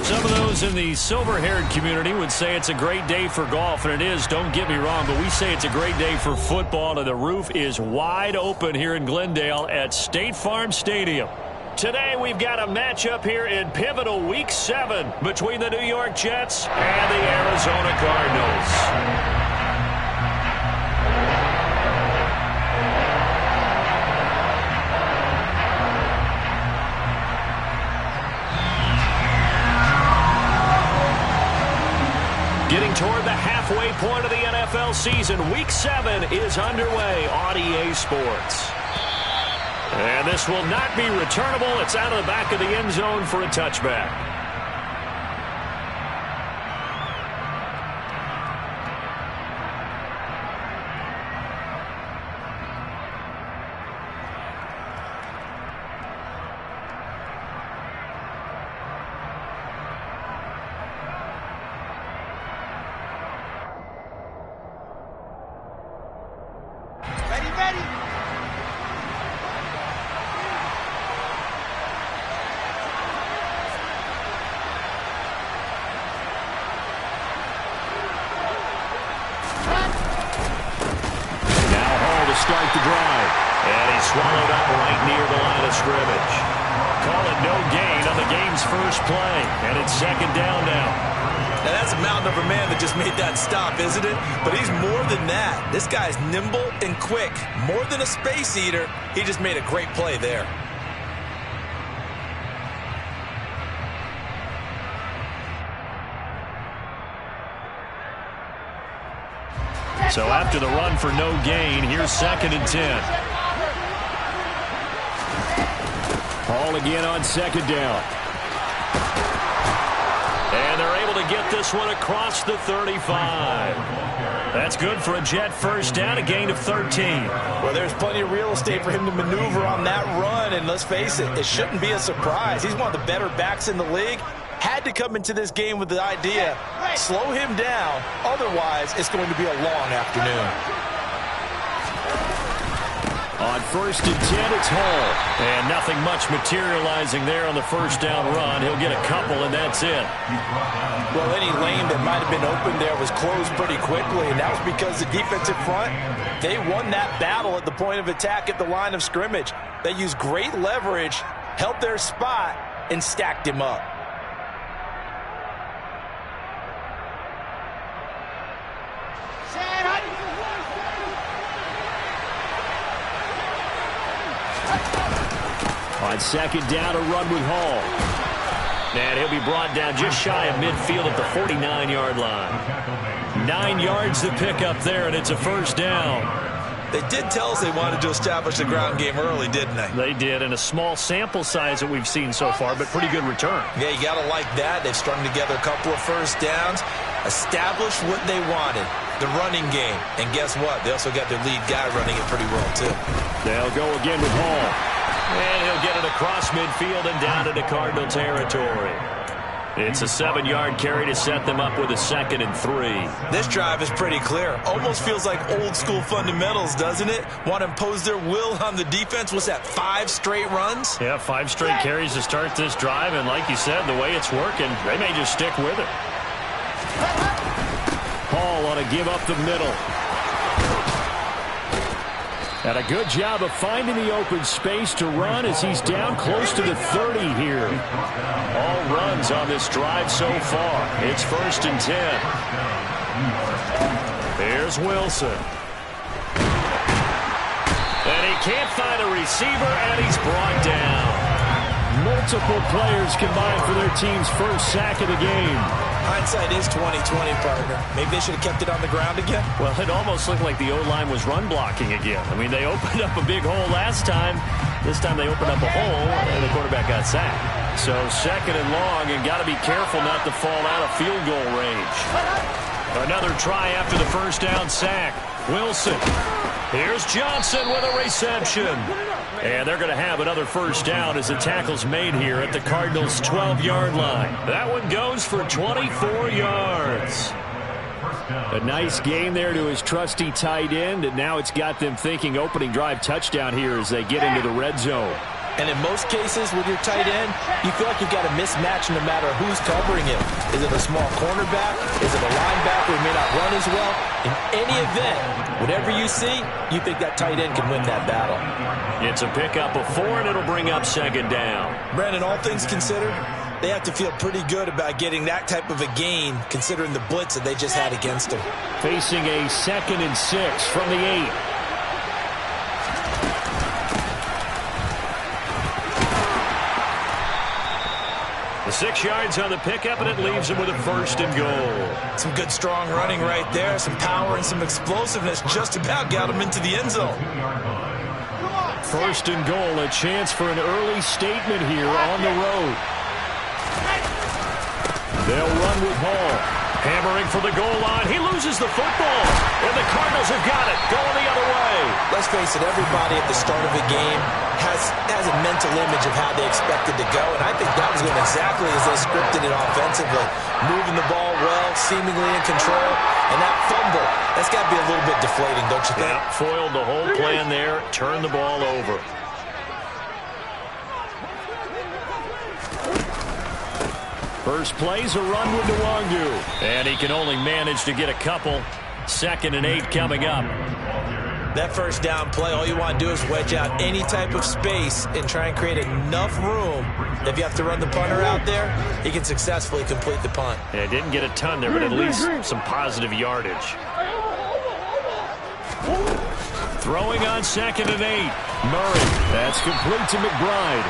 Some of those in the silver-haired community would say it's a great day for golf, and it is, don't get me wrong, but we say it's a great day for football, and the roof is wide open here in Glendale at State Farm Stadium. Today we've got a matchup here in pivotal Week 7 between the New York Jets and the Arizona Cardinals. Getting toward the halfway point of the NFL season, Week 7 is underway on EA Sports. And this will not be returnable. It's out of the back of the end zone for a touchback. Start the drive, and he's swallowed up right near the line of scrimmage. Call it no gain on the game's first play, and it's second down now. Now that's a mountain of a man that just made that stop, isn't it? But he's more than that. This guy's nimble and quick. More than a space eater, he just made a great play there. So after the run for no gain, here's 2nd and 10. Hall again on 2nd down. And they're able to get this one across the 35. That's good for a Jet first down, a gain of 13. Well, there's plenty of real estate for him to maneuver on that run, and let's face it, it shouldn't be a surprise. He's one of the better backs in the league. Had to come into this game with the idea, slow him down, otherwise it's going to be a long afternoon. On 1st and 10, it's Hall. And nothing much materializing there on the first down run. He'll get a couple, and that's it. Well, any lane that might have been open there was closed pretty quickly, and that was because the defensive front, they won that battle at the point of attack at the line of scrimmage. They used great leverage, held their spot, and stacked him up. On 2nd down, a run with Hall. And he'll be brought down just shy of midfield at the 49-yard line. 9 yards to pick up there, and it's a first down. They did tell us they wanted to establish the ground game early, didn't they? They did, and a small sample size that we've seen so far, but pretty good return. Yeah, you got to like that. They've strung together a couple of first downs, established what they wanted, the running game. And guess what? They also got their lead guy running it pretty well, too. They'll go again with Hall. And he'll get it across midfield and down into Cardinal territory. It's a 7-yard carry to set them up with a 2nd and 3. This drive is pretty clear. Almost feels like old school fundamentals, doesn't it? Want to impose their will on the defense. What's that, 5 straight runs? Yeah, 5 straight carries to start this drive. And like you said, the way it's working, they may just stick with it. Hall on a give up the middle. And a good job of finding the open space to run as he's down close to the 30 here. All runs on this drive so far. It's 1st and 10. Here's Wilson. And he can't find a receiver, and he's brought down. Multiple players combined for their team's first sack of the game. Hindsight is 20/20, partner. Maybe they should have kept it on the ground again. Well, it almost looked like the O-line was run blocking again. I mean, they opened up a big hole last time. This time they opened up a hole, and the quarterback got sacked. So 2nd and long, and got to be careful not to fall out of field goal range. Another try after the first down sack. Wilson. Here's Johnson with a reception. And they're going to have another first down as the tackle's made here at the Cardinals' 12-yard line. That one goes for 24 yards. A nice game there to his trusty tight end, and now it's got them thinking opening drive touchdown here as they get into the red zone. And in most cases with your tight end, you feel like you've got a mismatch no matter who's covering him. Is it a small cornerback? Is it a linebacker who may not run as well? In any event, whatever you see, you think that tight end can win that battle. It's a pickup of 4, and it'll bring up second down. Brandon, all things considered, they have to feel pretty good about getting that type of a gain considering the blitz that they just had against them. Facing a 2nd and 6 from the 8. The 6 yards on the pickup, and it leaves him with a 1st and goal. Some good, strong running right there. Some power and some explosiveness just about got him into the end zone. 1st and goal, a chance for an early statement here on the road. They'll run with Hall. Hammering for the goal line. He loses the football. And the Cardinals have got it. Going the other way. Let's face it, everybody at the start of a game has a mental image of how they expected to go. And I think that was going exactly as they scripted it offensively. Moving the ball well, seemingly in control. And that fumble, that's got to be a little bit deflating, don't you think? Yeah, foiled the whole plan there. Turned the ball over. First play's a run with Nwangu. And he can only manage to get a couple. 2nd and 8 coming up. That first down play, all you want to do is wedge out any type of space and try and create enough room that if you have to run the punter out there, he can successfully complete the punt. Yeah, didn't get a ton there, but at least some positive yardage. Throwing on 2nd and 8. Murray. That's complete to McBride.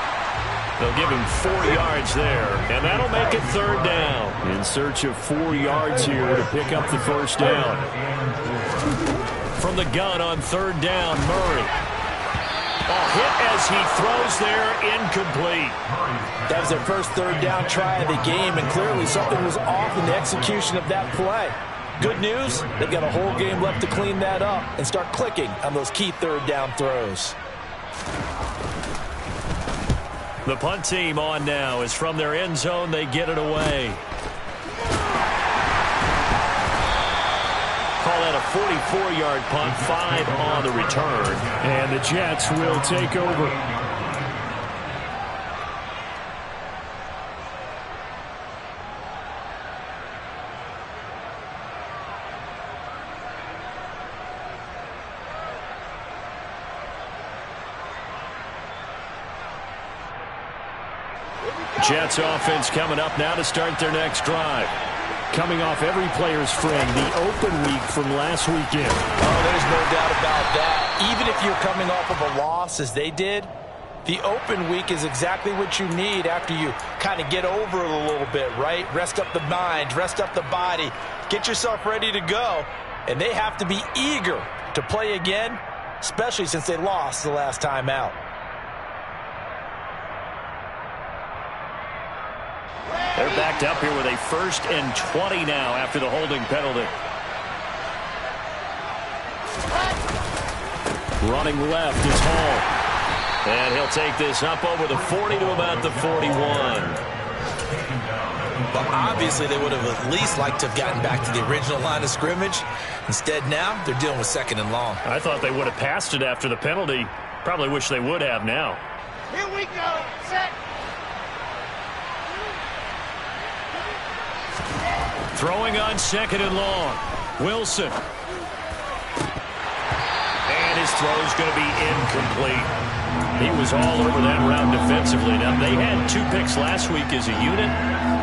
They'll give him 4 yards there, and that'll make it 3rd down. In search of 4 yards here to pick up the 1st down. From the gun on 3rd down, Murray. A hit as he throws there, incomplete. That was their first 3rd down try of the game, and clearly something was off in the execution of that play. Good news, they've got a whole game left to clean that up and start clicking on those key 3rd down throws. The punt team on now is from their end zone. They get it away. Call that a 44-yard punt, 5 on the return. And the Jets will take over. Jets offense coming up now to start their next drive. Coming off every player's friend, the open week from last weekend. Oh, there's no doubt about that. Even if you're coming off of a loss as they did, the open week is exactly what you need after you kind of get over it a little bit, right? Rest up the mind, rest up the body, get yourself ready to go. And they have to be eager to play again, especially since they lost the last time out. They're backed up here with a 1st and 20 now after the holding penalty. Running left is Hall. And he'll take this up over the 40 to about the 41. Well, obviously they would have at least liked to have gotten back to the original line of scrimmage. Instead now, they're dealing with 2nd and long. I thought they would have passed it after the penalty. Probably wish they would have now. Here we go. Set. Throwing on 2nd and long. Wilson. And his throw's going to be incomplete. He was all over that route defensively. Now, they had 2 picks last week as a unit.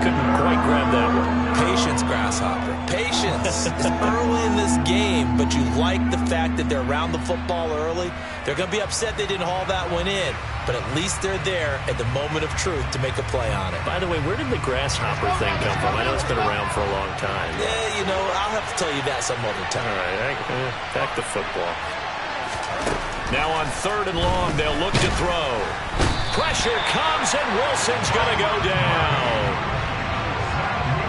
Couldn't quite grab that one. Patience, Grasshopper. Patience. It's early in this game, but you like the fact that they're around the football early. They're going to be upset they didn't haul that one in, but at least they're there at the moment of truth to make a play on it. By the way, where did the Grasshopper thing come from? I know it's been around for a long time. Yeah, you know, I'll have to tell you that some other time. All right, back to football. Now on 3rd and long, they'll look to throw. Pressure comes, and Wilson's going to go down.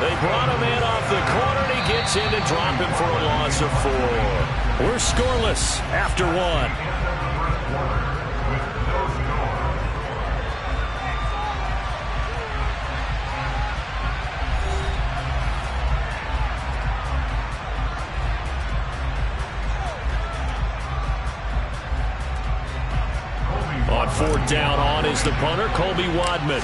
They brought him in off the corner, and he gets in to drop him for a loss of 4. We're scoreless after 1. On fourth down. On is the punter, Colby Wadman.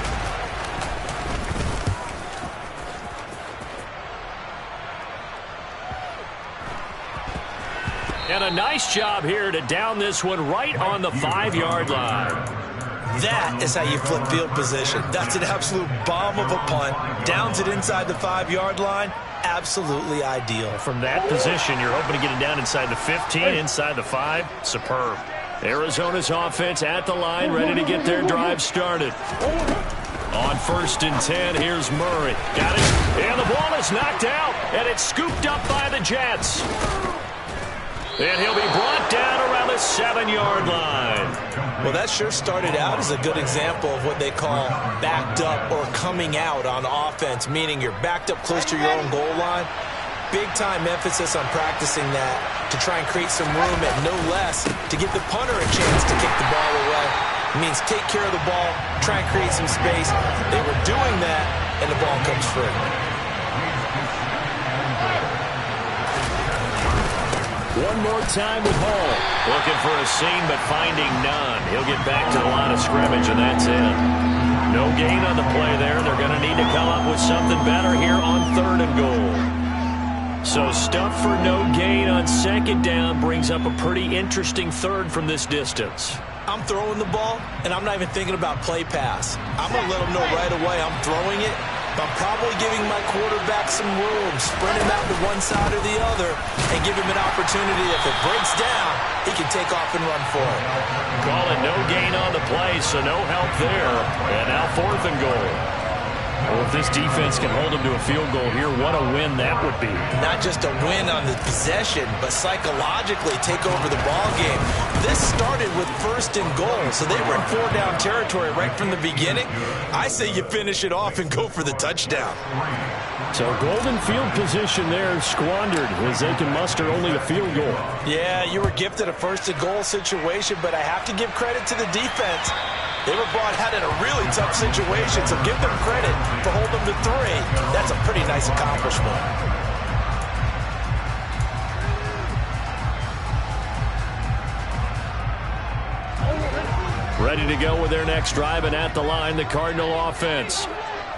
And a nice job here to down this one right on the 5-yard line. That is how you flip field position. That's an absolute bomb of a punt. Downs it inside the 5-yard line. Absolutely ideal. From that position, you're hoping to get it down inside the 15, inside the 5. Superb. Arizona's offense at the line, ready to get their drive started. On 1st and 10, here's Murray. Got it. And the ball is knocked out, and it's scooped up by the Jets. And he'll be brought down around the 7-yard line. Well, that sure started out as a good example of what they call backed up or coming out on offense, meaning you're backed up close to your own goal line. Big-time emphasis on practicing that to try and create some room at no less to give the punter a chance to kick the ball away. It means take care of the ball, try and create some space. They were doing that, and the ball comes free. One more time with Hall. Looking for a seam, but finding none. He'll get back to the line of scrimmage, and that's it. No gain on the play there. They're going to need to come up with something better here on 3rd and goal. So stuff for no gain on 2nd down brings up a pretty interesting 3rd from this distance. I'm throwing the ball, and I'm not even thinking about play pass. I'm going to let them know right away I'm throwing it. I'm probably giving my quarterback some room, sprint him out to one side or the other, and give him an opportunity. If it breaks down, he can take off and run for it. Call it no gain on the play, so no help there. And now 4th and goal. Well, if this defense can hold them to a field goal here, what a win that would be. Not just a win on the possession, but psychologically take over the ball game. This started with 1st and goal, so they were in 4-down territory right from the beginning. I say you finish it off and go for the touchdown. So golden field position there squandered as they can muster only a field goal. Yeah, you were gifted a 1st and goal situation, but I have to give credit to the defense. They were brought out in a really tough situation, so give them credit for holding them to 3. That's a pretty nice accomplishment. Ready to go with their next drive, and at the line, the Cardinal offense.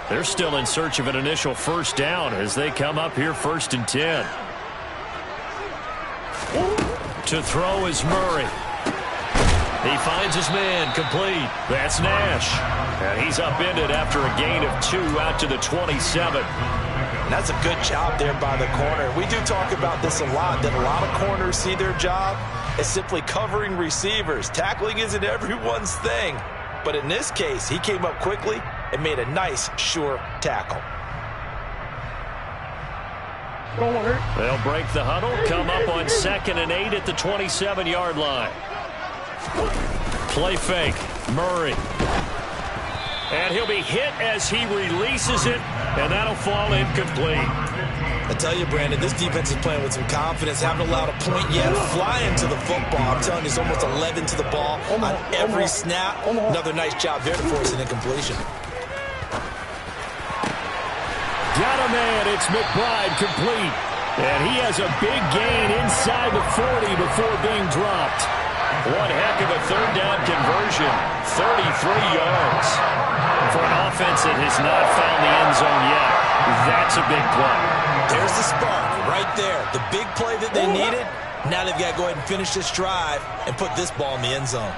They're still in search of an initial 1st down as they come up here 1st and 10. To throw is Murray. He finds his man, complete. That's Nash. And he's upended after a gain of 2 out to the 27. That's a good job there by the corner. We do talk about this a lot, that a lot of corners see their job as simply covering receivers. Tackling isn't everyone's thing. But in this case, he came up quickly and made a nice, sure tackle. They'll break the huddle, come up on 2nd and 8 at the 27-yard line. Play fake, Murray. And he'll be hit as he releases it, and that'll fall incomplete. I tell you, Brandon, this defense is playing with some confidence. Haven't allowed a point yet. Flying to the football. I'm telling you, it's almost 11 to the ball on every snap. Another nice job there to force an incompletion. Got a man. It's McBride, complete. And he has a big gain inside the 40 before being dropped. One heck of a 3rd down conversion. 33 yards. For an offense that has not found the end zone yet, that's a big play. There's the spark right there. The big play that they needed. Now they've got to go ahead and finish this drive and put this ball in the end zone.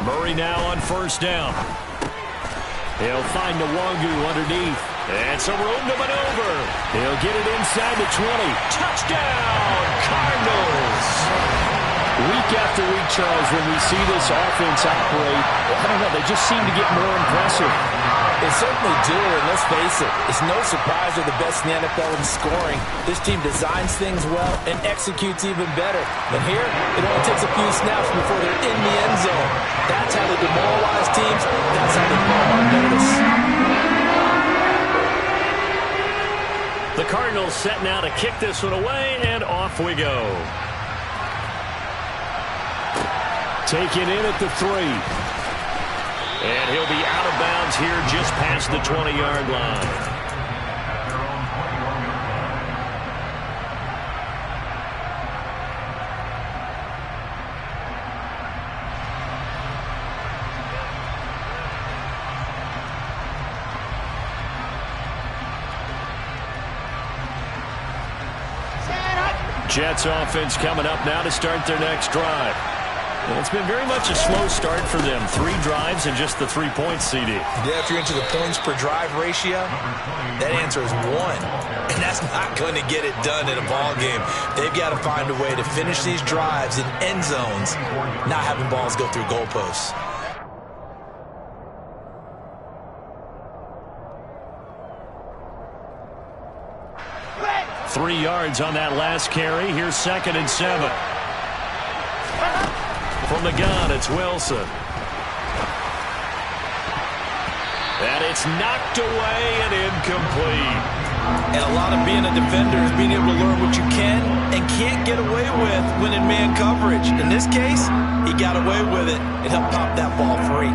Murray now on 1st down. He'll find Nwangu underneath. And some room to maneuver. He'll get it inside the 20. Touchdown, Cardinals! Week after week, Charles, when we see this offense operate, I don't know, they just seem to get more impressive. They certainly do, and let's face it, it's no surprise they're the best in the NFL in scoring. This team designs things well and executes even better. And here, it only takes a few snaps before they're in the end zone. That's how they demoralize teams. That's how they put them on notice. The Cardinals set now to kick this one away, and off we go. Taken in at the 3. And he'll be out of bounds here just past the 20-yard line. Jets offense coming up now to start their next drive. And it's been very much a slow start for them. 3 drives and just the 3 points, CD. Yeah, if you're into the points per drive ratio, that answer is 1. And that's not going to get it done in a ball game. They've got to find a way to finish these drives in end zones, not having balls go through goalposts. Three yards on that last carry. Here's 2nd and 7. From the gun, it's Wilson. And it's knocked away and incomplete. And a lot of being a defender is being able to learn what you can and can't get away with when in man coverage. In this case, he got away with it and helped pop that ball free.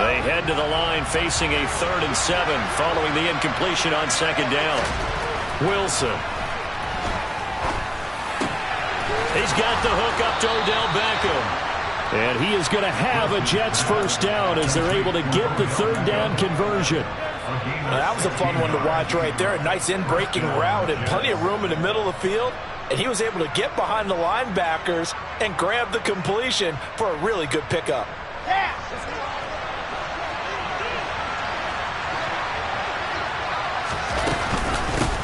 They head to the line facing a 3rd and 7 following the incompletion on 2nd down. Wilson. He's got the hook up to Odell Beckham. And he is going to have a Jets first down as they're able to get the 3rd down conversion. Now, that was a fun one to watch right there. A nice in-breaking route and plenty of room in the middle of the field. And he was able to get behind the linebackers and grab the completion for a really good pickup.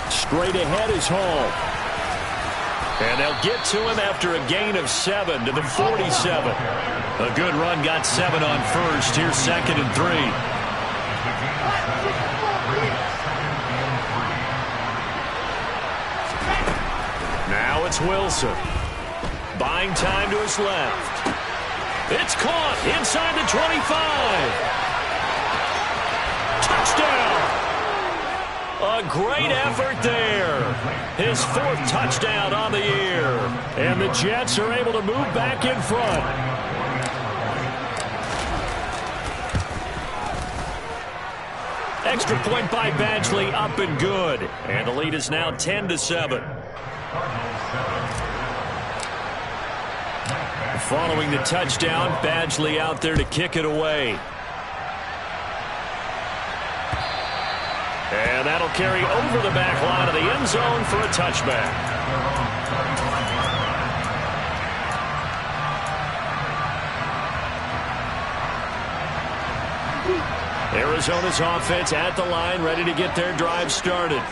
Straight ahead is Hall. And they'll get to him after a gain of 7 to the 47. A good run, got 7 on first. Here's 2nd and 3. Now it's Wilson. Buying time to his left. It's caught inside the 25. Touchdown! A great effort there. His 4th touchdown on the year. And the Jets are able to move back in front. Extra point by Badgley, up and good. And the lead is now 10-7. Following the touchdown, Badgley out there to kick it away. And that'll carry over the back line of the end zone for a touchback. Arizona's offense at the line, ready to get their drive started.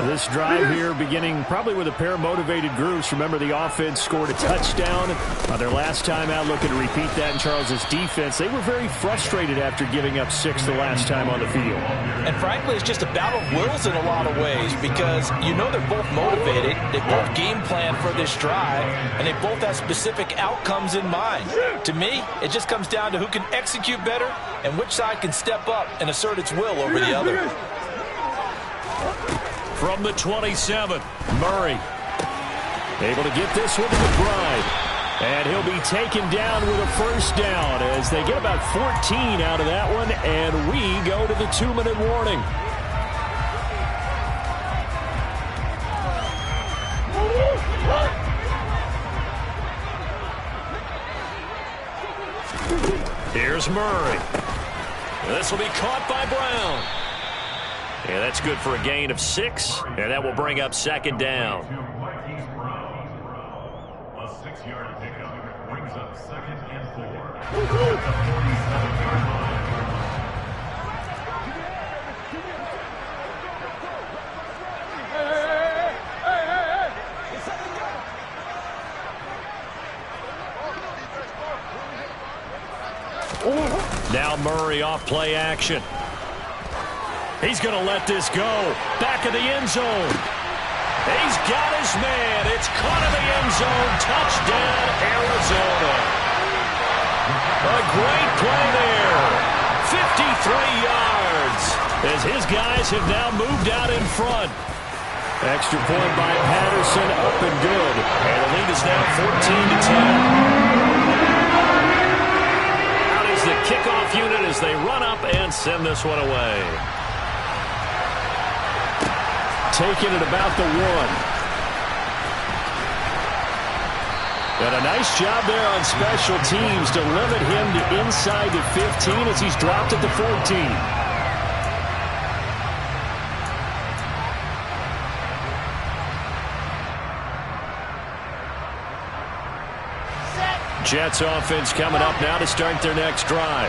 This drive here beginning probably with a pair of motivated groups. Remember, the offense scored a touchdown on their last time out, looking to repeat that in Charles's defense. They were very frustrated after giving up 6 the last time on the field. And frankly, it's just a battle of wills in a lot of ways because you know they're both motivated, they both game plan for this drive, and they both have specific outcomes in mind. To me, it just comes down to who can execute better and which side can step up and assert its will over the other. From the 27, Murray able to get this one to McBride. And he'll be taken down with a first down as they get about 14 out of that one. And we go to the 2-minute warning. Here's Murray. This will be caught by Brown. And that's good for a gain of 6, and that will bring up 2nd down. A 6-yard pickup brings up 2nd and 4. Now Murray off play action. He's going to let this go. Back of the end zone. He's got his man. It's caught in the end zone. Touchdown, Arizona. A great play there. 53 yards as his guys have now moved out in front. Extra point by Patterson, up and good. And the lead is now 14-10. Out is the kickoff unit as they run up and send this one away. Taking it about the 1. And a nice job there on special teams to limit him to inside the 15 as he's dropped at the 14. Jets offense coming up now to start their next drive.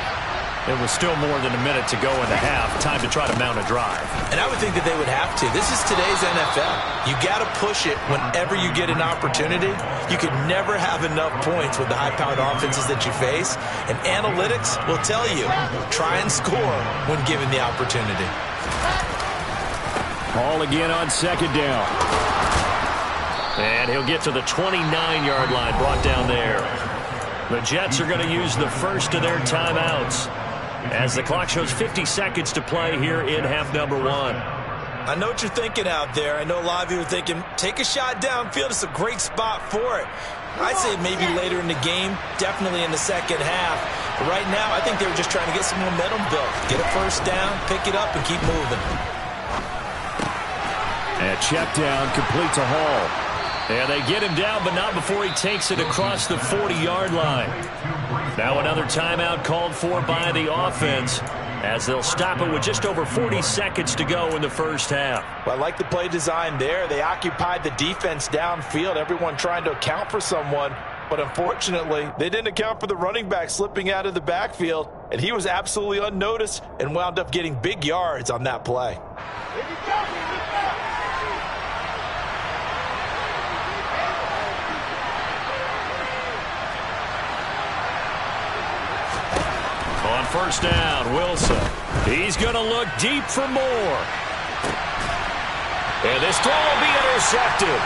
It was still more than a minute to go in the half. Time to try to mount a drive. And I would think that they would have to. This is today's NFL. You got to push it whenever you get an opportunity. You could never have enough points with the high-powered offenses that you face. And analytics will tell you, try and score when given the opportunity. Ball again on second down. And he'll get to the 29-yard line, brought down there. The Jets are going to use the first of their timeouts as the clock shows 50 seconds to play here in half number 1. I know what you're thinking out there. I know a lot of you are thinking, take a shot downfield. It's a great spot for it. I'd say maybe later in the game, definitely in the second half. But right now, I think they were just trying to get some momentum built. Get a first down, pick it up, and keep moving. And check down, complete to Hall. And they get him down, but not before he takes it across the 40-yard line. Now another timeout called for by the offense as they'll stop it with just over 40 seconds to go in the first half. Well, I like the play design there. They occupied the defense downfield, everyone trying to account for someone. But unfortunately, they didn't account for the running back slipping out of the backfield, and he was absolutely unnoticed and wound up getting big yards on that play. On first down, Wilson. He's going to look deep for more. And this throw will be intercepted.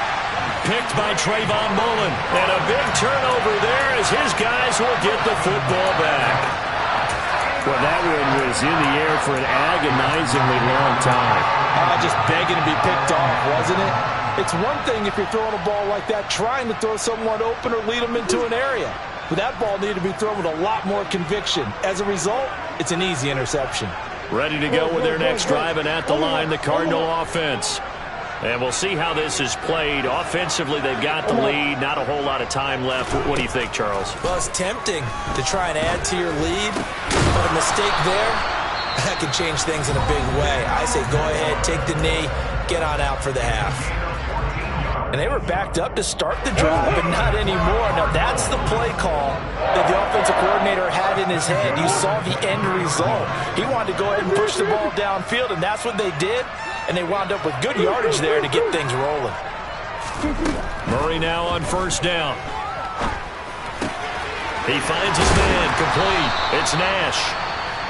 Picked by Trayvon Mullen. And a big turnover there as his guys will get the football back. Well, that one was in the air for an agonizingly long time. Just begging to be picked off, wasn't it? It's one thing if you're throwing a ball like that, trying to throw someone open or lead them into an area. But that ball needed to be thrown with a lot more conviction. As a result, it's an easy interception. Ready to go with their next drive, and at the line, the Cardinal offense. And we'll see how this is played. Offensively, they've got the lead. Not a whole lot of time left. What do you think, Charles? Well, it's tempting to try and add to your lead, but a mistake there, that can change things in a big way. I say go ahead, take the knee, get on out for the half. And they were backed up to start the drive, but not anymore. Now, that's the play call that the offensive coordinator had in his head. You saw the end result. He wanted to go ahead and push the ball downfield, and that's what they did. And they wound up with good yardage there to get things rolling. Murray now on first down. He finds his man, complete. It's Nash.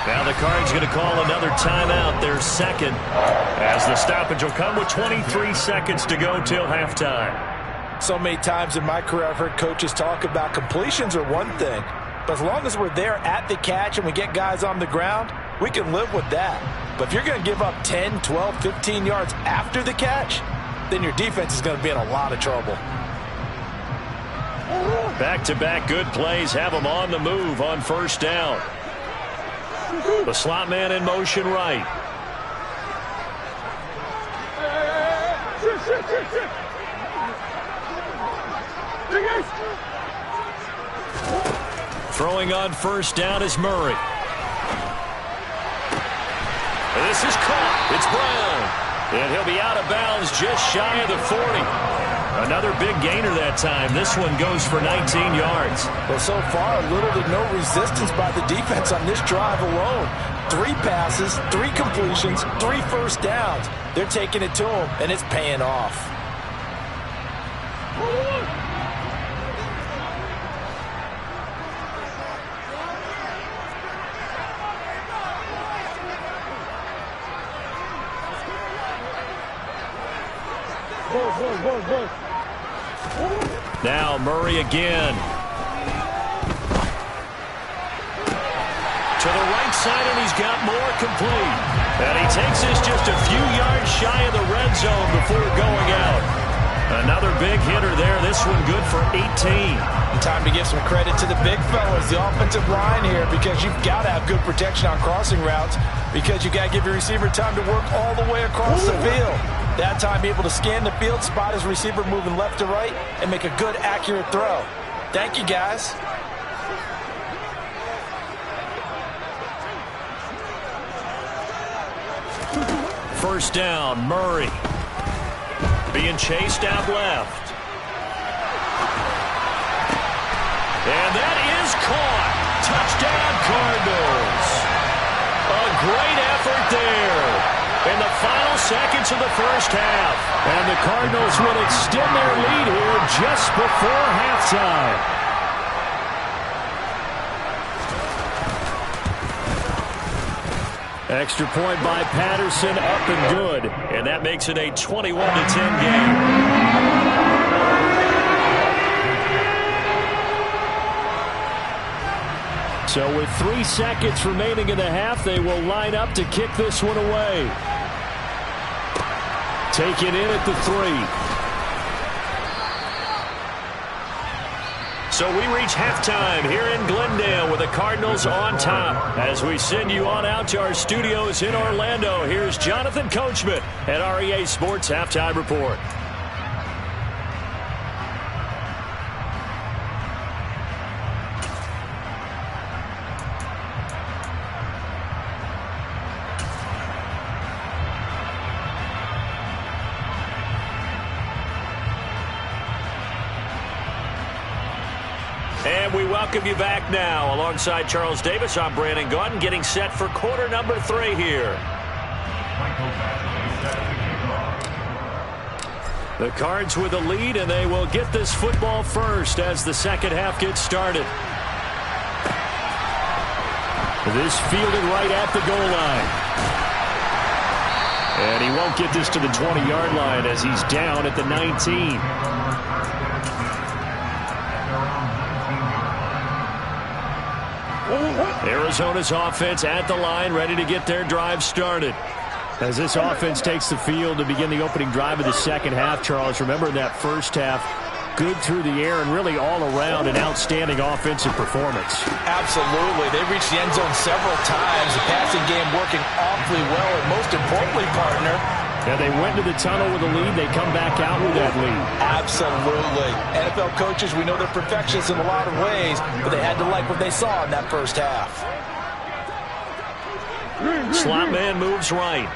Now the Cards going to call another timeout, their second, as the stoppage will come with 23 seconds to go till halftime. So many times in my career I've heard coaches talk about completions are one thing, but as long as we're there at the catch and we get guys on the ground, we can live with that. But if you're going to give up 10, 12, 15 yards after the catch, then your defense is going to be in a lot of trouble. Back-to-back good plays have them on the move on first down. The slot man in motion right. Throwing on first down is Murray. This is caught. It's Brown. And he'll be out of bounds just shy of the 40. Another big gainer that time. This one goes for 19 yards. Well, so far, little to no resistance by the defense on this drive alone. 3 passes, 3 completions, 3 first downs. They're taking it to them, and it's paying off. Now Murray again. To the right side, and he's got more complete. And he takes this just a few yards shy of the red zone before going out. Another big hitter there. This one good for 18. And time to give some credit to the big fellas, the offensive line here, because you've got to have good protection on crossing routes, because you've got to give your receiver time to work all the way across the field. That time, be able to scan the field, spot his receiver moving left to right, and make a good, accurate throw. Thank you, guys. First down, Murray. Being chased out left. And that final seconds of the first half. And the Cardinals will extend their lead here just before halftime. Extra point by Patterson, up and good. And that makes it a 21-10 game. So with 3 seconds remaining in the half, they will line up to kick this one away. Take it in at the 3. So we reach halftime here in Glendale with the Cardinals on top. As we send you on out to our studios in Orlando, here's Jonathan Coachman at REA Sports Halftime Report. And we welcome you back now. Alongside Charles Davis, I'm Brandon Gaudin, getting set for quarter number 3 here. The Cards with a lead, and they will get this football first as the second half gets started. This fielded right at the goal line. And he won't get this to the 20-yard line as he's down at the 19. Arizona's offense at the line, ready to get their drive started. As this offense takes the field to begin the opening drive of the second half, Charles, remember in that first half, good through the air and really all around an outstanding offensive performance. Absolutely. They reached the end zone several times. The passing game working awfully well, and most importantly, partner, yeah, they went to the tunnel with a lead. They come back out with that lead. Absolutely. NFL coaches, we know they're perfectionists in a lot of ways, but they had to like what they saw in that first half. Slot man moves right.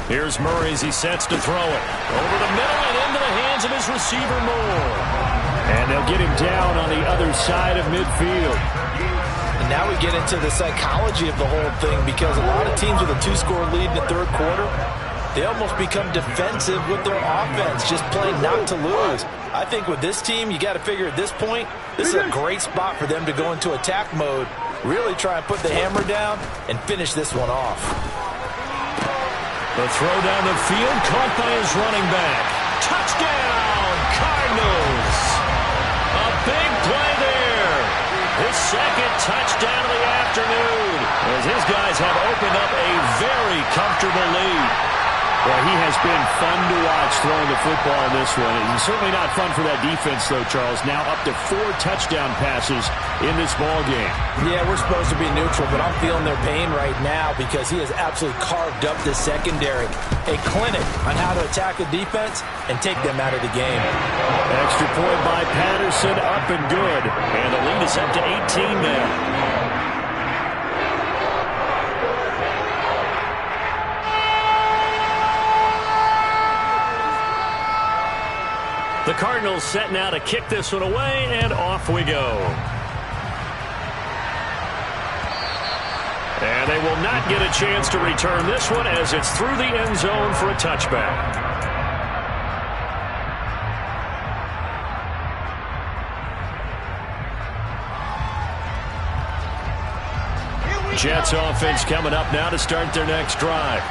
Here's Murray as he sets to throw it. Over the middle and into the hands of his receiver, Moore. And they'll get him down on the other side of midfield. And now we get into the psychology of the whole thing, because a lot of teams with a 2-score lead in the third quarter, they almost become defensive with their offense, just playing not to lose. I think with this team, you got to figure at this point, this is a great spot for them to go into attack mode, really try and put the hammer down and finish this one off. The throw down the field, caught by his running back. Touchdown, Cardinals! A big play there. His second touchdown of the afternoon, as his guys have opened up a very comfortable lead. Well, he has been fun to watch throwing the football in this one. It's certainly not fun for that defense, though, Charles. Now up to 4 touchdown passes in this ball game. Yeah, we're supposed to be neutral, but I'm feeling their pain right now because he has absolutely carved up the secondary. A clinic on how to attack the defense and take them out of the game. Extra point by Patterson, up and good. And the lead is up to 18 now. The Cardinals set now to kick this one away, and off we go. And they will not get a chance to return this one as it's through the end zone for a touchback. Jets offense coming up now to start their next drive.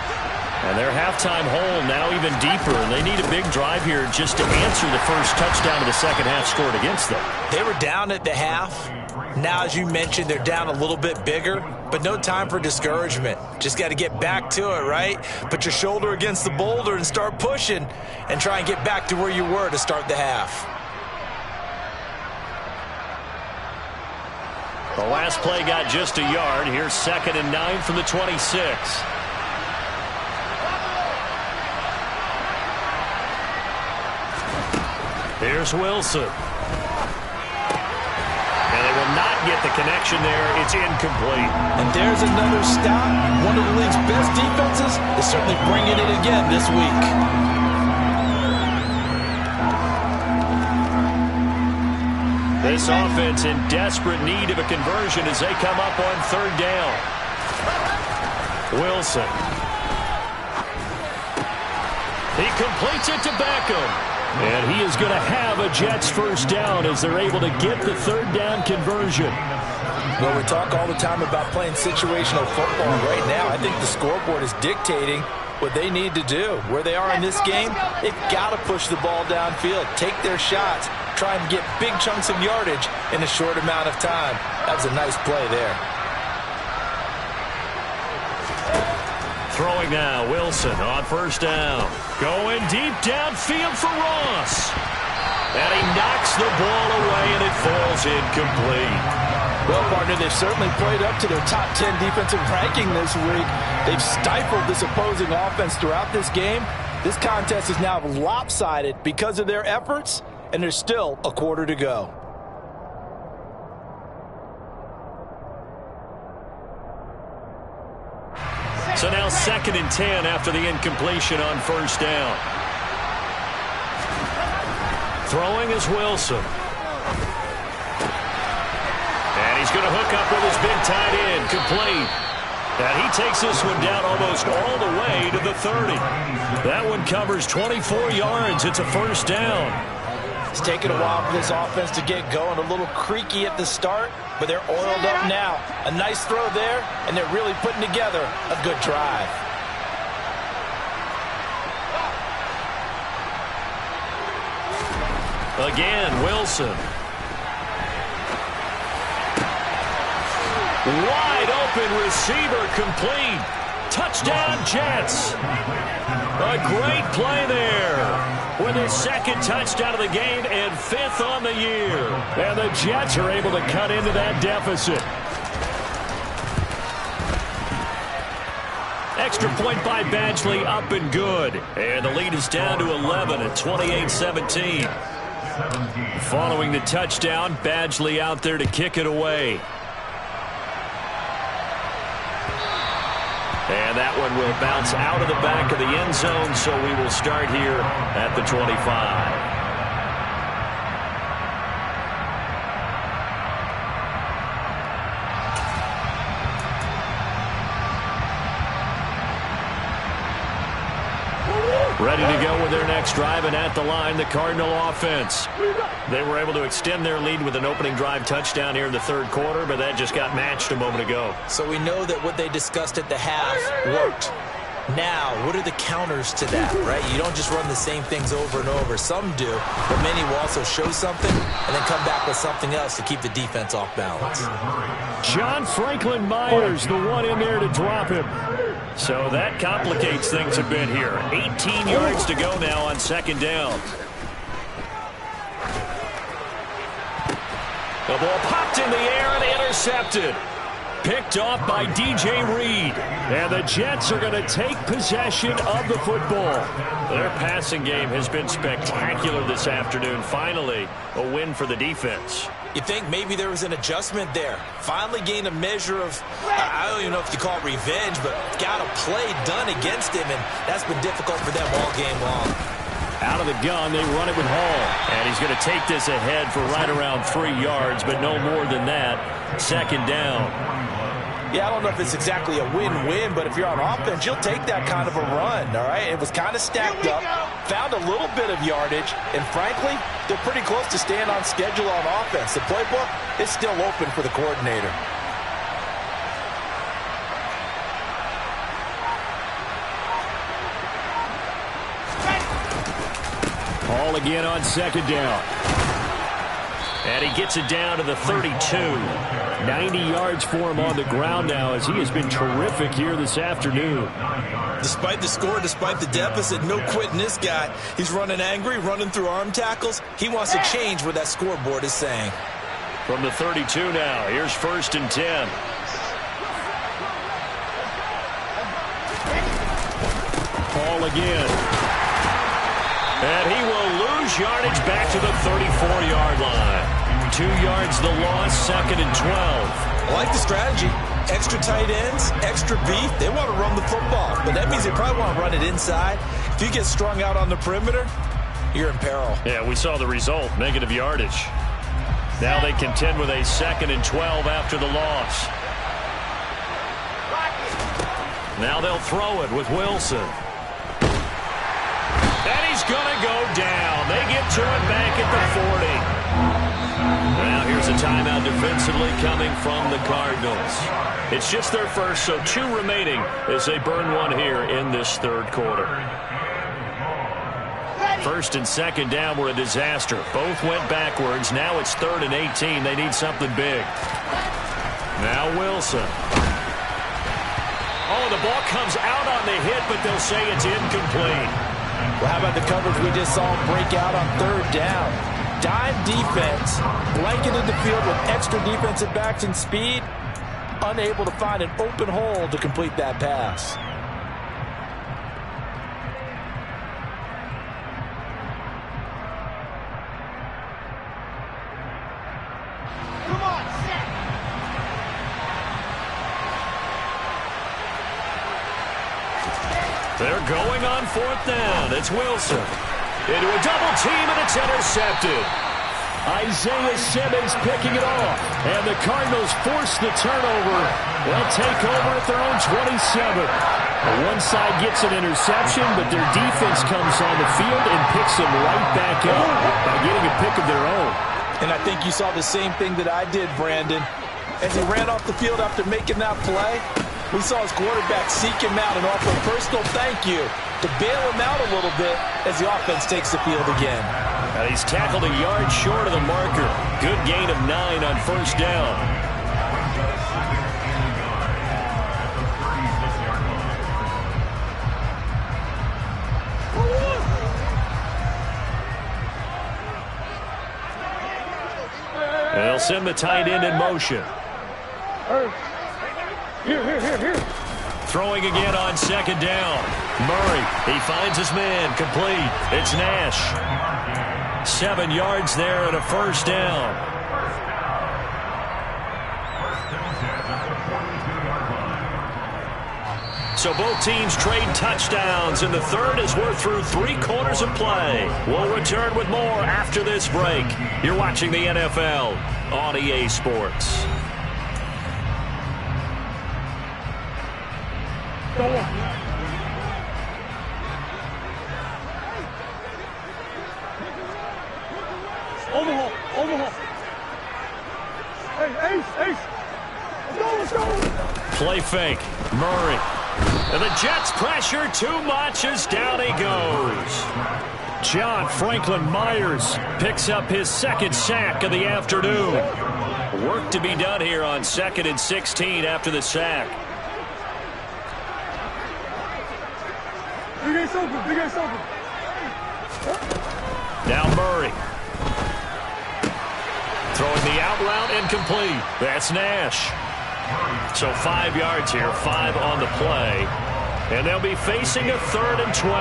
And their halftime hole now even deeper, and they need a big drive here just to answer the first touchdown of the second half scored against them. They were down at the half. Now, as you mentioned, they're down a little bit bigger, but no time for discouragement. Just got to get back to it, right? Put your shoulder against the boulder and start pushing and try and get back to where you were to start the half. The last play got just a yard. Here's 2nd and 9 from the 26. Here's Wilson. And they will not get the connection there. It's incomplete. And there's another stop. One of the league's best defenses is certainly bringing it again this week. This offense in desperate need of a conversion as they come up on third down. Wilson. He completes it to Beckham. And he is going to have a Jets first down as they're able to get the third down conversion. Well, we talk all the time about playing situational football. Right now, I think the scoreboard is dictating what they need to do. Where they are in this game, they've got to push the ball downfield, take their shots, try and get big chunks of yardage in a short amount of time. That was a nice play there. Throwing now, Wilson on first down. Going deep downfield for Ross. And he knocks the ball away, and it falls incomplete. Well, partner, they've certainly played up to their top 10 defensive ranking this week. They've stifled this opposing offense throughout this game. This contest is now lopsided because of their efforts, and there's still a quarter to go. So now 2nd and 10 after the incompletion on first down. Throwing is Wilson. And he's going to hook up with his big tight end, complete. And he takes this one down almost all the way to the 30. That one covers 24 yards. It's a first down. It's taken a while for this offense to get going. A little creaky at the start, but they're oiled up now. A nice throw there, and they're really putting together a good drive. Again, Wilson. Wide open receiver, complete. Touchdown, Jets. A great play there with his 2nd touchdown of the game and 5th on the year. And the Jets are able to cut into that deficit. Extra point by Badgley, up and good. And the lead is down to 11 at 28-17. Following the touchdown, Badgley out there to kick it away. And that one will bounce out of the back of the end zone, so we will start here at the 25. Ready to go with their next drive, and at the line, the Cardinal offense. They were able to extend their lead with an opening drive touchdown here in the 3rd quarter, but that just got matched a moment ago. So we know that what they discussed at the half worked. Now, what are the counters to that, right? You don't just run the same things over and over. Some do, but many will also show something and then come back with something else to keep the defense off balance. John Franklin Myers, the one in there to drop him. So that complicates things a bit here. 18 yards to go now on 2nd down. The ball popped in the air and intercepted. Picked off by DJ Reed. And the Jets are going to take possession of the football. Their passing game has been spectacular this afternoon. Finally, a win for the defense. You think maybe there was an adjustment there. Finally gained a measure of, I don't even know if you call it revenge, but got a play done against him, and that's been difficult for them all game long. Out of the gun, they run it with Hall. And he's going to take this ahead for right around 3 yards, but no more than that. 2nd down. Yeah, I don't know if it's exactly a win-win, but if you're on offense, you'll take that kind of a run, all right? It was kind of stacked up, found a little bit of yardage, and frankly, they're pretty close to staying on schedule on offense. The playbook is still open for the coordinator. Hall again on 2nd down. And he gets it down to the 32. 90 yards for him on the ground now as he has been terrific here this afternoon. Despite the score, despite the deficit, no quitting this guy. He's running angry, running through arm tackles. He wants to change what that scoreboard is saying. From the 32 now, here's 1st and 10. Hall again. And he will lose yardage back to the 34-yard line. 2 yards the loss, 2nd and 12. I like the strategy. Extra tight ends, extra beef. They want to run the football, but that means they probably want to run it inside. If you get strung out on the perimeter, you're in peril. Yeah, we saw the result, negative yardage. Now they contend with a 2nd and 12 after the loss. Now they'll throw it with Wilson. And he's going to go down. They get to it back at the 40. Now here's a timeout defensively coming from the Cardinals. It's just their first, so 2 remaining as they burn one here in this 3rd quarter. 1st and 2nd down were a disaster. Both went backwards. Now it's 3rd and 18. They need something big. Now Wilson. Oh, the ball comes out on the hit, but they'll say it's incomplete. Well, how about the coverage we just saw break out on 3rd down? Dime defense, blanketed the field with extra defensive backs and speed, unable to find an open hole to complete that pass. Come on, set. They're going on 4th down. It's Wilson. Into a double team, and it's intercepted. Isaiah Simmons picking it off. And the Cardinals force the turnover. They'll take over at their own 27. One side gets an interception, but their defense comes on the field and picks them right back up by getting a pick of their own. And I think you saw the same thing that I did, Brandon. As he ran off the field after making that play, we saw his quarterback seek him out and offer a personal thank you to bail him out a little bit as the offense takes the field again. And he's tackled a yard short of the marker. Good gain of 9 on 1st down. And they'll send the tight end in motion. Here. Throwing again on 2nd down. Murray, he finds his man, complete. It's Nash. 7 yards there and a 1st down. So both teams trade touchdowns, and the 3rd as we're through 3 quarters of play. We'll return with more after this break. You're watching the NFL on EA Sports. Omaha. Hey, Ace. Let's go. Play fake. Murray. And the Jets pressure too much as down he goes. John Franklin Myers picks up his 2nd sack of the afternoon. Work to be done here on 2nd and 16 after the sack. Big Ace open. Now Murray. Throwing the out route incomplete. That's Nash. So 5 yards here, 5 on the play. And they'll be facing a 3rd and 12.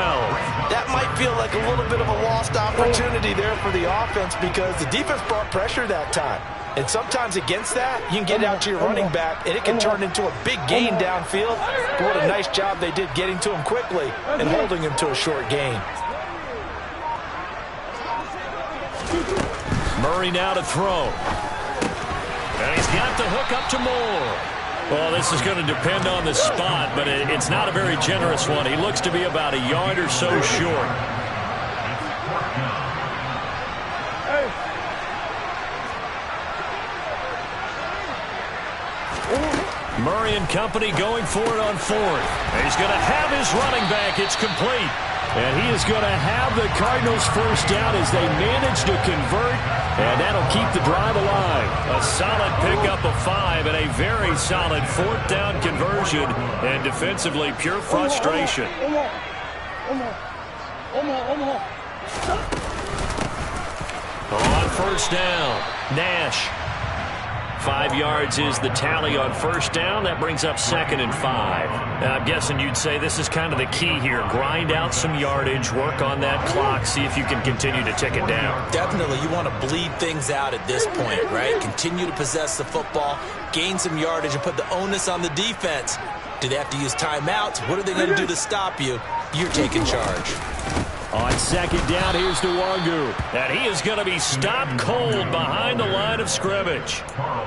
That might feel like a little bit of a lost opportunity there for the offense because the defense brought pressure that time. And sometimes against that, you can get it out to your running back, and it can turn into a big gain downfield. But what a nice job they did getting to him quickly and holding him to a short gain. Murray now to throw. And he's got the hook up to Moore. Well, this is going to depend on the spot, but it's not a very generous one. He looks to be about a yard or so short. Murray and company going for it on 4th. And he's going to have his running back. It's complete. And he is going to have the Cardinals 1st down as they manage to convert. And that'll keep the drive alive. A solid pickup of 5 and a very solid 4th down conversion. And defensively, pure frustration. Omaha. On 1st down, Nash. 5 yards is the tally on 1st down. That brings up 2nd and 5. Now, I'm guessing you'd say this is kind of the key here. Grind out some yardage, work on that clock, see if you can continue to tick it down. Definitely, you want to bleed things out at this point, right? Continue to possess the football, gain some yardage, and put the onus on the defense. Do they have to use timeouts? What are they going to do to stop you? You're taking charge. On second down, here's Nwangu. And he is going to be stopped cold behind the line of scrimmage.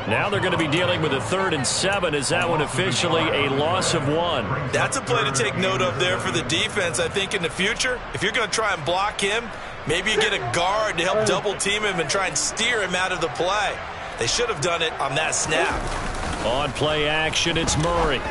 Now they're going to be dealing with a 3rd and 7. Is that one officially a loss of 1? That's a play to take note of there for the defense, I think, in the future. If you're going to try and block him, maybe you get a guard to help double-team him and try and steer him out of the play. They should have done it on that snap. On play action, it's Murray.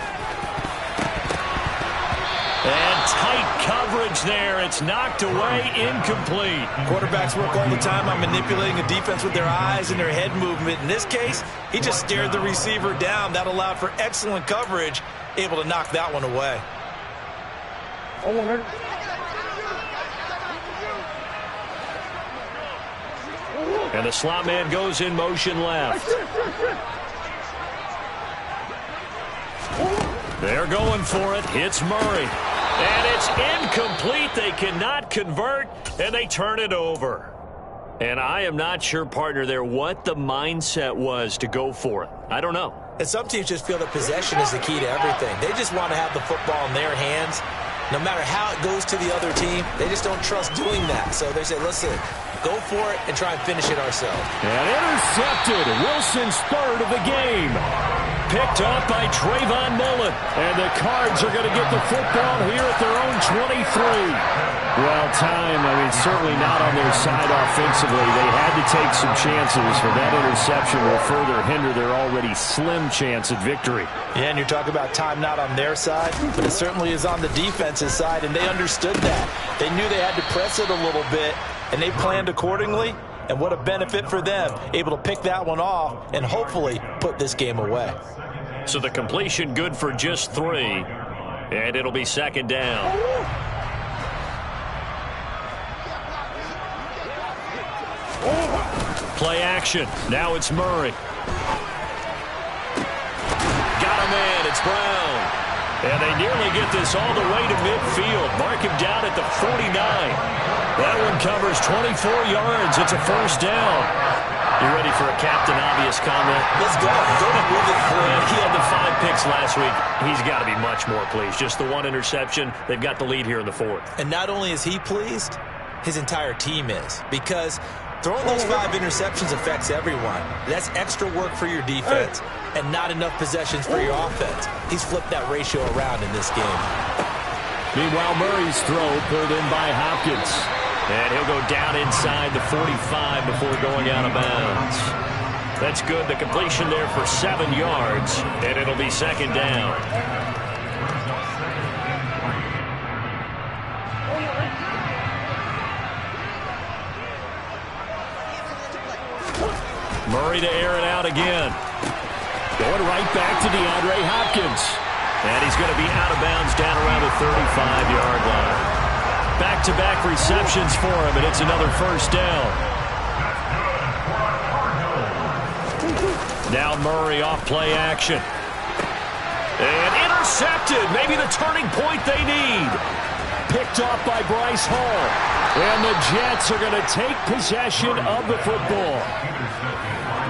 And tight coverage there. It's knocked away, incomplete. Quarterbacks work all the time on manipulating a defense with their eyes and their head movement. In this case, he just stared the receiver down. That allowed for excellent coverage, able to knock that one away. And the slot man goes in motion left. They're going for it. It's Murray. And it's incomplete. They cannot convert, and they turn it over. And I am not sure, partner, there what the mindset was to go for it. I don't know. And some teams just feel that possession is the key to everything. They just want to have the football in their hands. No matter how it goes to the other team, they just don't trust doing that. So they say, listen, go for it and try and finish it ourselves. And intercepted. Wilson's 3rd of the game. Picked up by Trayvon Mullen. And the Cards are going to get the football here at their own 23. Well, time, certainly not on their side offensively. They had to take some chances, but that interception will further hinder their already slim chance at victory. Yeah, and you're talking about time not on their side, but it certainly is on the defense's side, and they understood that. They knew they had to press it a little bit, and they planned accordingly. And what a benefit for them, able to pick that one off and hopefully put this game away. So the completion good for just 3, and it'll be 2nd down. Play action. Now it's Murray. Got him in. It's Brown. And they nearly get this all the way to midfield. Mark him down at the 49. That one covers 24 yards. It's a 1st down. You ready for a Captain Obvious comment? Let's go. Go with it. He had the 5 picks last week. He's got to be much more pleased. Just the 1 interception. They've got the lead here in the 4th. And not only is he pleased, his entire team is. Because throwing those 5 interceptions affects everyone. That's extra work for your defense and not enough possessions for your offense. He's flipped that ratio around in this game. Meanwhile, Murray's throw pulled in by Hopkins. And he'll go down inside the 45 before going out of bounds. That's good. The completion there for 7 yards, and it'll be 2nd down. Murray to air it out again. Going right back to DeAndre Hopkins. And he's going to be out of bounds down around the 35-yard line. Back-to-back receptions for him, and it's another 1st down. Now Murray off play action. And intercepted. Maybe the turning point they need. Picked off by Bryce Hall. And the Jets are going to take possession of the football.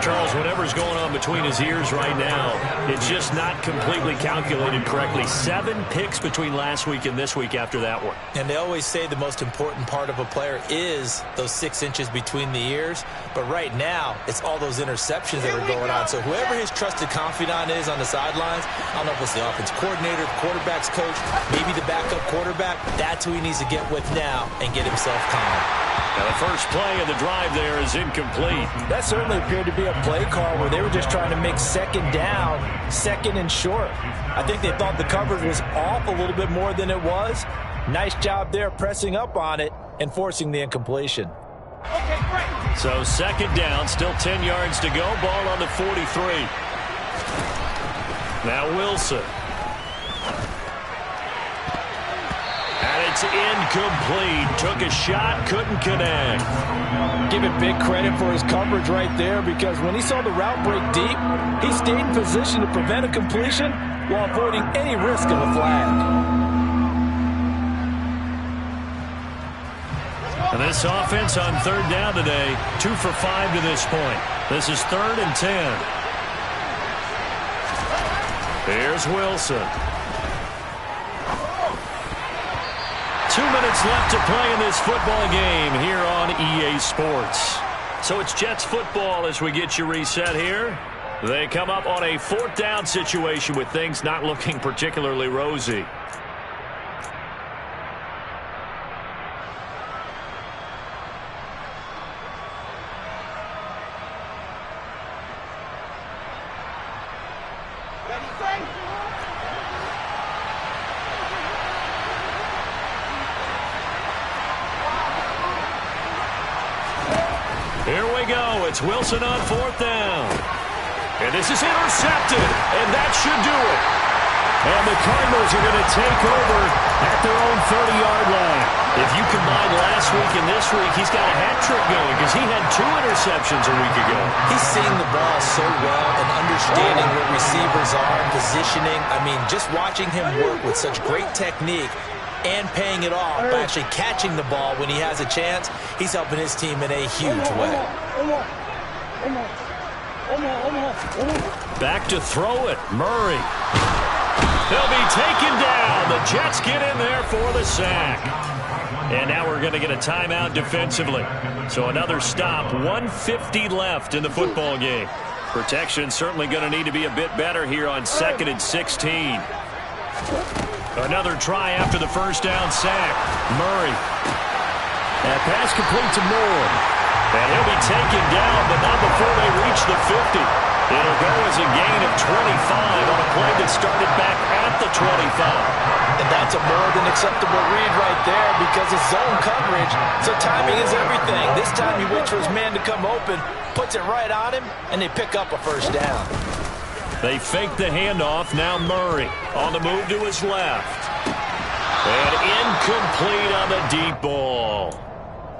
Charles, whatever's going on between his ears right now, it's just not completely calculated correctly. 7 picks between last week and this week after that one. And they always say the most important part of a player is those 6 inches between the ears. But right now, it's all those interceptions that are going on. So whoever his trusted confidant is on the sidelines, I don't know if it's the offense coordinator, the quarterback's coach, maybe the backup quarterback, that's who he needs to get with now and get himself calm. Now the first play of the drive there is incomplete. That certainly appeared to be a play call where they were just trying to make 2nd down, 2nd and short. I think they thought the coverage was off a little bit more than it was. Nice job there pressing up on it and forcing the incompletion. Okay, great. So 2nd down, still 10 yards to go. Ball on the 43. Now Wilson. And it's incomplete. Took a shot, couldn't connect. Give it big credit for his coverage right there, because when he saw the route break deep, he stayed in position to prevent a completion while avoiding any risk of a flag. And this offense on 3rd down today, 2 for 5 to this point. This is 3rd and 10. Here's Wilson. 2 minutes left to play in this football game here on EA Sports. So it's Jets football as we get you reset here. They come up on a 4th down situation with things not looking particularly rosy. Here we go. It's Wilson on 4th down. And this is intercepted, and that should do it. And the Cardinals are going to take over at their own 30-yard line. If you combine last week and this week, he's got a hat trick going because he had 2 interceptions a week ago. He's seeing the ball so well and understanding where receivers are and positioning. I mean, just watching him work with such great technique and paying it off by actually catching the ball when he has a chance, he's helping his team in a huge way. Back to throw it, Murray. He'll be taken down. The Jets get in there for the sack. And now we're going to get a timeout defensively. So another stop, 1:50 left in the football game. Protection certainly going to need to be a bit better here on 2nd and 16. Another try after the first down sack. Murray. That pass complete to Moore. And he'll be taken down, but not before they reach the 50. It'll go as a gain of 25 on a play that started back at the 25. And that's a more than acceptable read right there because it's zone coverage, so timing is everything. This time he waits for his man to come open, puts it right on him, and they pick up a first down. They fake the handoff. Now Murray on the move to his left. And incomplete on the deep ball.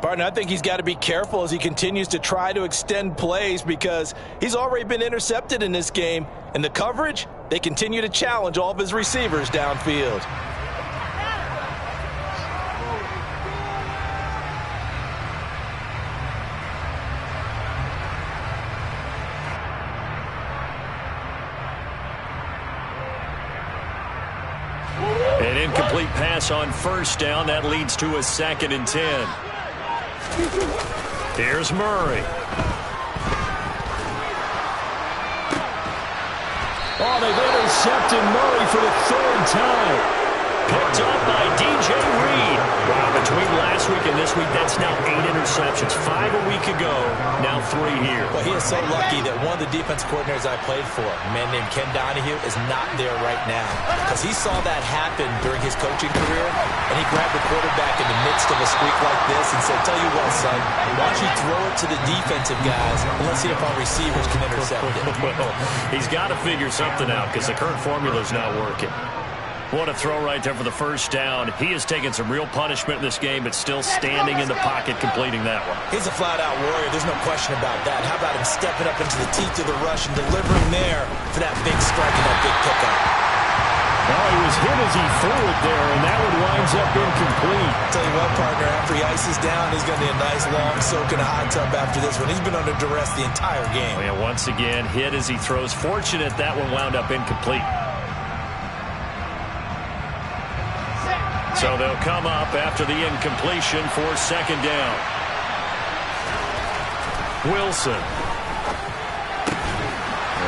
Partner, I think he's got to be careful as he continues to try to extend plays because he's already been intercepted in this game. And the coverage, they continue to challenge all of his receivers downfield. An incomplete pass on first down. That leads to a 2nd and 10. Here's Murray. Oh, they've intercepted Murray for the 3rd time. Picked up by DJ Reed. Wow, between last week and this week, that's now 8 interceptions. 5 a week ago, now 3 here. Well, he is so lucky that one of the defense coordinators I played for, a man named Ken Donahue, is not there right now. Because he saw that happen during his coaching career, and he grabbed the quarterback in the midst of a streak like this and said, tell you what, son, why don't you throw it to the defensive guys, and let's see if our receivers can intercept it. Well, he's got to figure something out because the current formula is not working. What a throw right there for the first down. He has taken some real punishment in this game, but still standing in the pocket, completing that one. He's a flat-out warrior. There's no question about that. How about him stepping up into the teeth of the rush and delivering there for that big strike and that big pickup? Well, he was hit as he threw it there, and that one winds up incomplete. Tell you what, partner, after he ices down, he's going to be a nice long soak in a hot tub after this one. He's been under duress the entire game. And once again, hit as he throws. Fortunate that one wound up incomplete. So they'll come up after the incompletion for 2nd down. Wilson.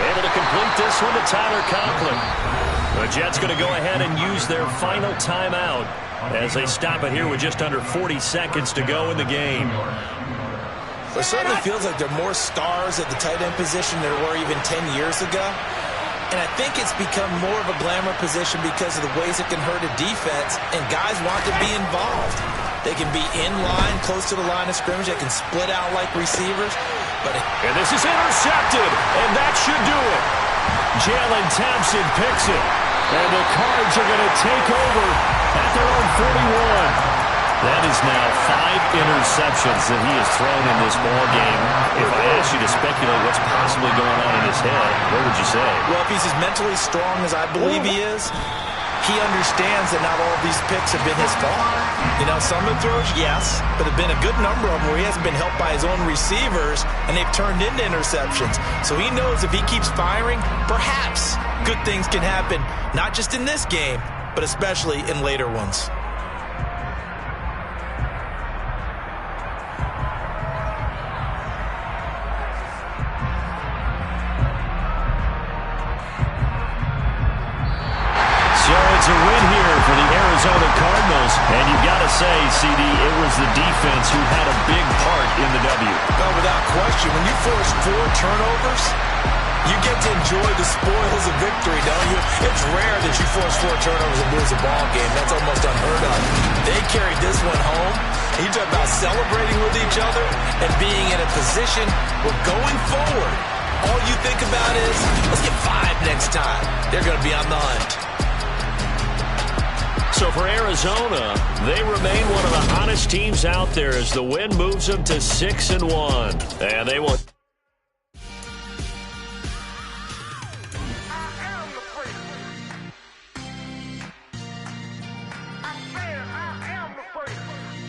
Able to complete this one to Tyler Conklin. The Jets going to go ahead and use their final timeout as they stop it here with just under 40 seconds to go in the game. It certainly feels like there are more stars at the tight end position than there were even 10 years ago. And I think it's become more of a glamour position because of the ways it can hurt a defense, and guys want to be involved. They can be in line, close to the line of scrimmage. They can split out like receivers. And this is intercepted, and that should do it. Jalen Thompson picks it, and the Cards are going to take over at their own 41. That is now 5 interceptions that he has thrown in this ball game. If I asked you to speculate what's possibly going on in his head, what would you say? Well, if he's as mentally strong as I believe he is, he understands that not all of these picks have been his fault. You know, some of the throws, yes, but there have been a good number of them where he hasn't been helped by his own receivers, and they've turned into interceptions. So he knows if he keeps firing, perhaps good things can happen, not just in this game, but especially in later ones. say, CD, it was the defense who had a big part in the W. No, without question. When you force 4 turnovers, you get to enjoy the spoils of victory, don't you? It's rare that you force 4 turnovers and lose a ball game. That's almost unheard of. They carried this one home. You talk about celebrating with each other and being in a position where going forward, all you think about is, let's get 5 next time. They're going to be on the hunt. So for Arizona, they remain one of the hottest teams out there as the win moves them to 6-1. And they will...